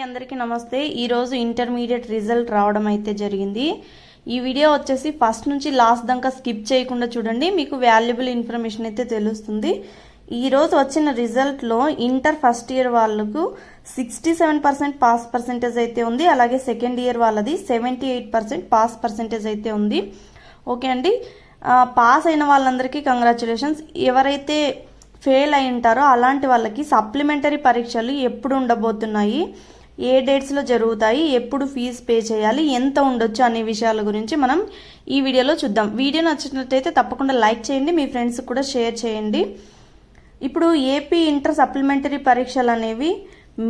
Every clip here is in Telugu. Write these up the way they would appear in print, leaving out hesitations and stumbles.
అందరికీ నమస్తే। ఈ రోజు ఇంటర్మీడియట్ రిజల్ట్ రావడం అయితే జరిగింది। ఈ వీడియో వచ్చేసి ఫస్ట్ నుంచి లాస్ట్ దాకా స్కిప్ చేయకుండా చూడండి, మీకు వాల్యుబుల్ ఇన్ఫర్మేషన్ అయితే తెలుస్తుంది। ఈ రోజు వచ్చిన రిజల్ట్ లో ఇంటర్ ఫస్ట్ ఇయర్ వాళ్ళకు 67% పాస్ పర్సెంటేజ్ అయితే ఉంది, అలాగే సెకండ్ ఇయర్ వాళ్ళది 78% పాస్ పర్సెంటేజ్ అయితే ఉంది। ఓకే అండి, పాస్ అయిన వాళ్ళందరికీ కంగ్రాచులేషన్స్। ఎవరైతే ఫెయిల్ అయి ఉంటారో అలాంటి వాళ్ళకి సప్లిమెంటరీ పరీక్షలు ఎప్పుడు ఉండబోతున్నాయి, ఏ డేట్స్లో జరుగుతాయి, ఎప్పుడు ఫీజు పే చేయాలి, ఎంత ఉండొచ్చు అనే విషయాల గురించి మనం ఈ వీడియోలో చూద్దాం। వీడియో నచ్చినట్లయితే తప్పకుండా లైక్ చేయండి, మీ ఫ్రెండ్స్కి కూడా షేర్ చేయండి। ఇప్పుడు ఏపీ ఇంటర్ సప్లిమెంటరీ పరీక్షలు అనేవి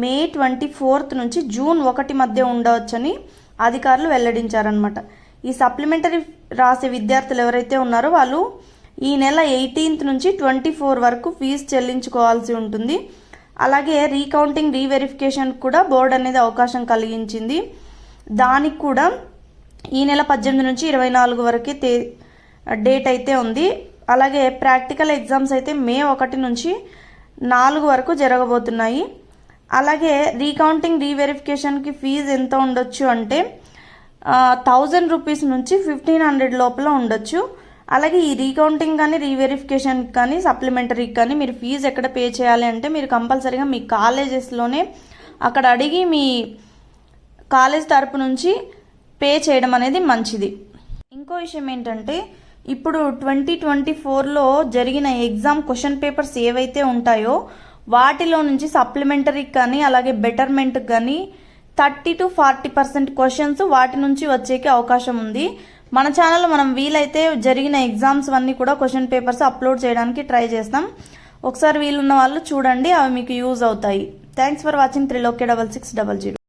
మే 24 నుంచి జూన్ 1 మధ్య ఉండవచ్చని అధికారులు వెల్లడించారనమాట। ఈ సప్లిమెంటరీ రాసే విద్యార్థులు ఎవరైతే ఉన్నారో వాళ్ళు ఈ నెల 18 నుంచి 24 వరకు ఫీజు చెల్లించుకోవాల్సి ఉంటుంది। అలాగే రీకౌంటింగ్ రీవెరిఫికేషన్ కూడా బోర్డు అనేది అవకాశం కలిగించింది, దానికి కూడా ఈ నెల 18 నుంచి 24 వరకే డేట్ అయితే ఉంది। అలాగే ప్రాక్టికల్ ఎగ్జామ్స్ అయితే మే 1 నుంచి 4 వరకు జరగబోతున్నాయి। అలాగే రీకౌంటింగ్ రీవెరిఫికేషన్కి ఫీజు ఎంత ఉండొచ్చు అంటే 1000 రూపీస్ నుంచి 1500 లోపల ఉండొచ్చు। అలాగే ఈ రీకౌంటింగ్ కానీ రీవెరిఫికేషన్ కానీ సప్లిమెంటరీకి కానీ మీరు ఫీజు ఎక్కడ పే చేయాలి అంటే మీరు కంపల్సరీగా మీ కాలేజెస్లోనే అక్కడ అడిగి మీ కాలేజ్ తరపు నుంచి పే చేయడం అనేది మంచిది। ఇంకో విషయం ఏంటంటే ఇప్పుడు 2024లో జరిగిన ఎగ్జామ్ క్వశ్చన్ పేపర్స్ ఏవైతే ఉంటాయో వాటిలో నుంచి సప్లిమెంటరీకి కానీ అలాగే బెటర్మెంట్కి కానీ 30 to 40% క్వశ్చన్స్ వాటి నుంచి వచ్చేకి అవకాశం ఉంది। మన ఛానల్లో మనం వీలైతే జరిగిన ఎగ్జామ్స్ అన్నీ కూడా క్వశ్చన్ పేపర్స్ అప్లోడ్ చేయడానికి ట్రై చేస్తాం, ఒకసారి వీలున్న వాళ్ళు చూడండి, అవి మీకు యూజ్ అవుతాయి। Thanks for watching 3loki6600।